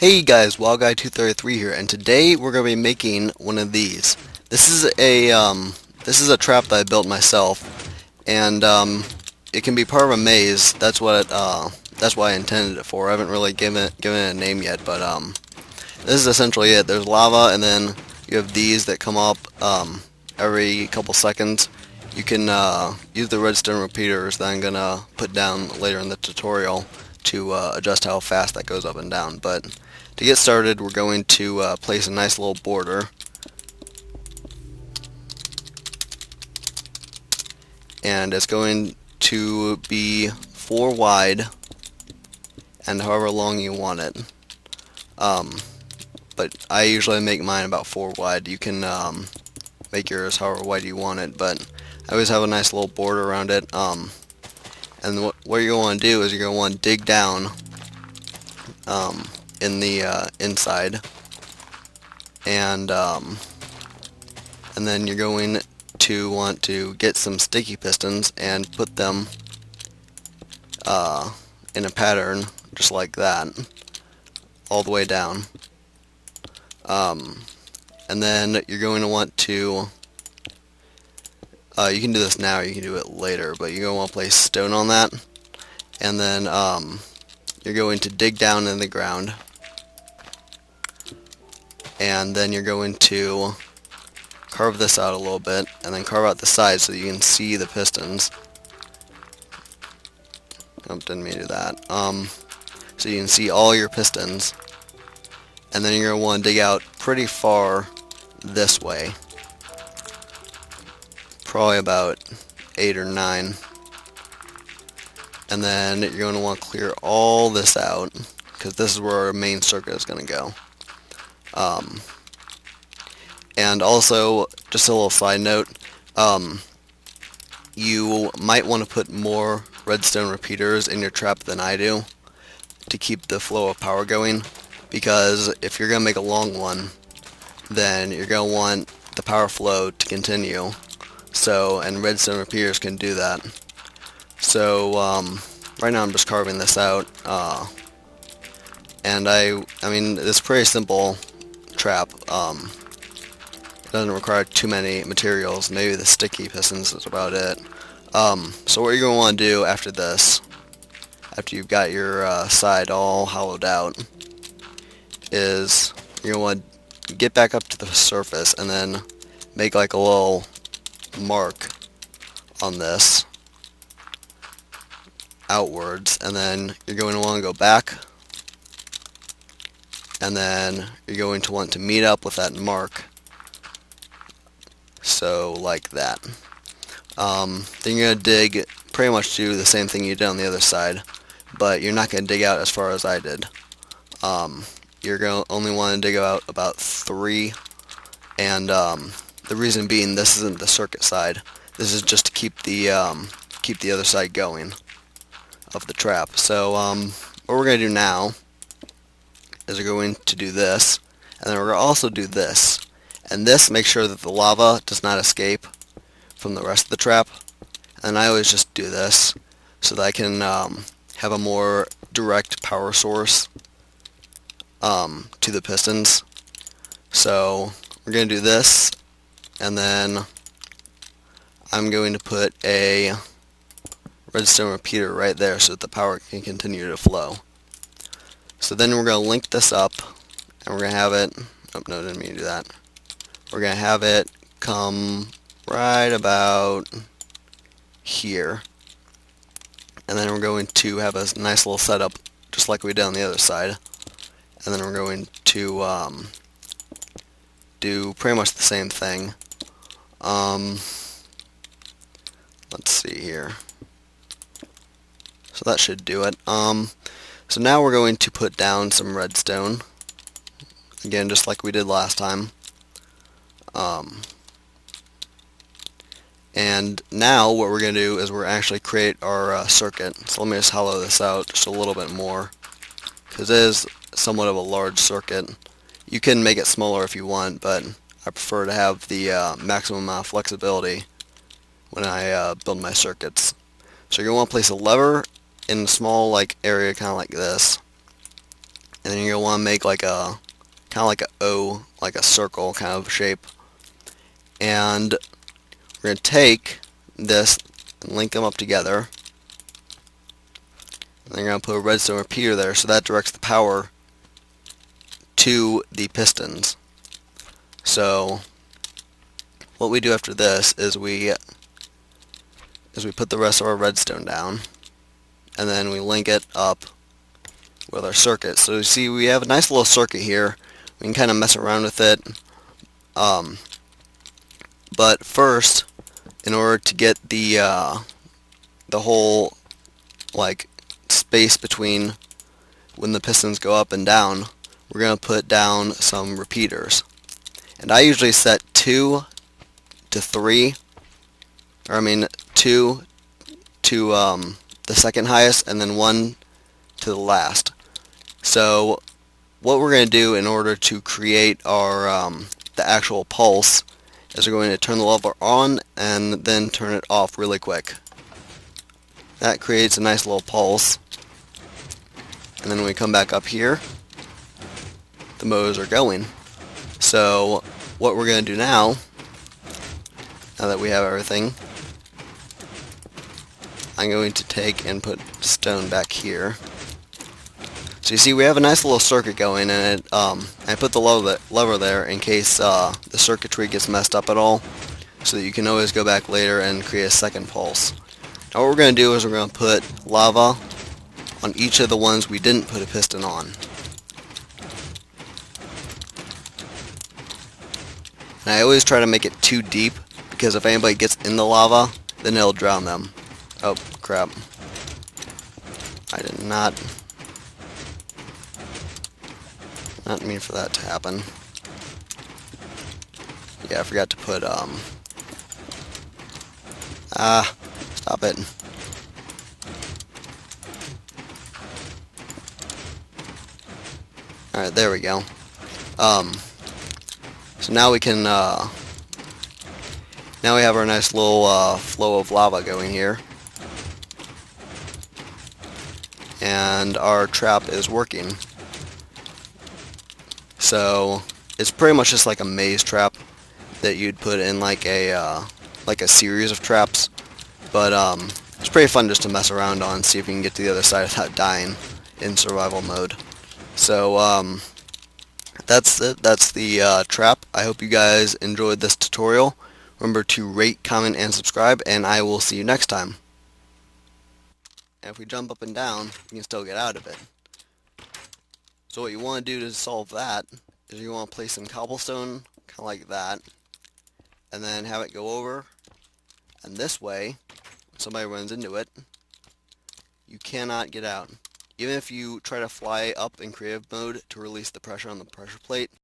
Hey guys, Wowguy233 here, and today we're going to be making one of these. This is a trap that I built myself, and it can be part of a maze. That's why I intended it for. I haven't really given it a name yet, but this is essentially it. There's lava, and then you have these that come up every couple seconds. You can use the redstone repeaters that I'm gonna put down later in the tutorial to adjust how fast that goes up and down. But to get started, we're going to place a nice little border, and it's going to be 4 wide and however long you want it. But I usually make mine about 4 wide. You can make yours however wide you want it, but I always have a nice little border around it. And what you're going to do is you're going to want to dig down in the inside, and then you're going to want to get some sticky pistons and put them in a pattern just like that, all the way down. And then you're going to want to, you can do this now or you can do it later, but you're going to want to place stone on that, and then you're going to dig down in the ground, and then you're going to carve this out a little bit, and then carve out the sides so you can see the pistons. Oh, didn't mean to do that. So you can see all your pistons, and then you're going to want to dig out pretty far this way, probably about 8 or 9, and then you're going to want to clear all this out because this is where our main circuit is going to go. And also, just a little side note, you might want to put more redstone repeaters in your trap than I do to keep the flow of power going, because if you're going to make a long one, then you're going to want the power flow to continue. So, and redstone repeaters can do that. So, right now I'm just carving this out, and I mean, it's a pretty simple trap. It doesn't require too many materials. Maybe the sticky pistons is about it. So what you're going to want to do after this, after you've got your side all hollowed out, is you're going to want to get back up to the surface and then make like a little mark on this outwards, and then you're going to want to go back, and then you're going to want to meet up with that mark, so like that. Then you're going to dig, pretty much do the same thing you did on the other side, but you're not going to dig out as far as I did. You're going to only want to dig out about 3, and the reason being, this isn't the circuit side. This is just to keep the other side going of the trap. So what we're going to do now is we're going to do this, and then we're going to also do this. And this makes sure that the lava does not escape from the rest of the trap. And I always just do this so that I can have a more direct power source to the pistons. So we're going to do this, and then I'm going to put a redstone repeater right there so that the power can continue to flow. So then we're going to link this up, and we're going to have it, oh no, didn't mean to do that. We're going to have it come right about here, and then we're going to have a nice little setup just like we did on the other side, and then we're going to do pretty much the same thing. Let's see here. So that should do it. So now we're going to put down some redstone, again just like we did last time. And now what we're going to do is we're actually create our circuit. So let me just hollow this out just a little bit more, because it is somewhat of a large circuit. You can make it smaller if you want, but I prefer to have the maximum amount of flexibility when I build my circuits. So you're going to want to place a lever in a small area kind of like this, and then you're gonna want to make like a kind of like a O, like a circle kind of shape. And we're gonna take this and link them up together. And then you're gonna put a redstone repeater there, so that directs the power to the pistons. So what we do after this is we put the rest of our redstone down, and then we link it up with our circuit. So you see we have a nice little circuit here. We can kind of mess around with it. But first, in order to get the whole like space between when the pistons go up and down, we're going to put down some repeaters. And I usually set 2 to 3, or I mean 2 to the second highest, and then 1 to the last. So what we're going to do in order to create our the actual pulse is we're going to turn the lever on and then turn it off really quick. That creates a nice little pulse. And then when we come back up here, the motors are going. So what we're going to do now that we have everything, I'm going to take and put stone back here. So you see we have a nice little circuit going, and I put the lever there in case the circuitry gets messed up at all, so that you can always go back later and create a second pulse. Now what we're going to do is we're going to put lava on each of the ones we didn't put a piston on. And I always try to make it too deep, because if anybody gets in the lava, then it'll drown them. Oh crap. I did not mean for that to happen. Yeah, I forgot to put stop it. Alright, there we go. So now we can now we have our nice little flow of lava going here. And our trap is working. So it's pretty much just like a maze trap that you'd put in like a series of traps. But it's pretty fun just to mess around on, see if you can get to the other side without dying in survival mode. So that's it. That's the trap. I hope you guys enjoyed this tutorial. Remember to rate, comment, and subscribe, and I will see you next time. And if we jump up and down, you can still get out of it. So what you want to do to solve that is you want to place some cobblestone, kind of like that, and then have it go over, and this way, when somebody runs into it, you cannot get out. Even if you try to fly up in creative mode to release the pressure on the pressure plate,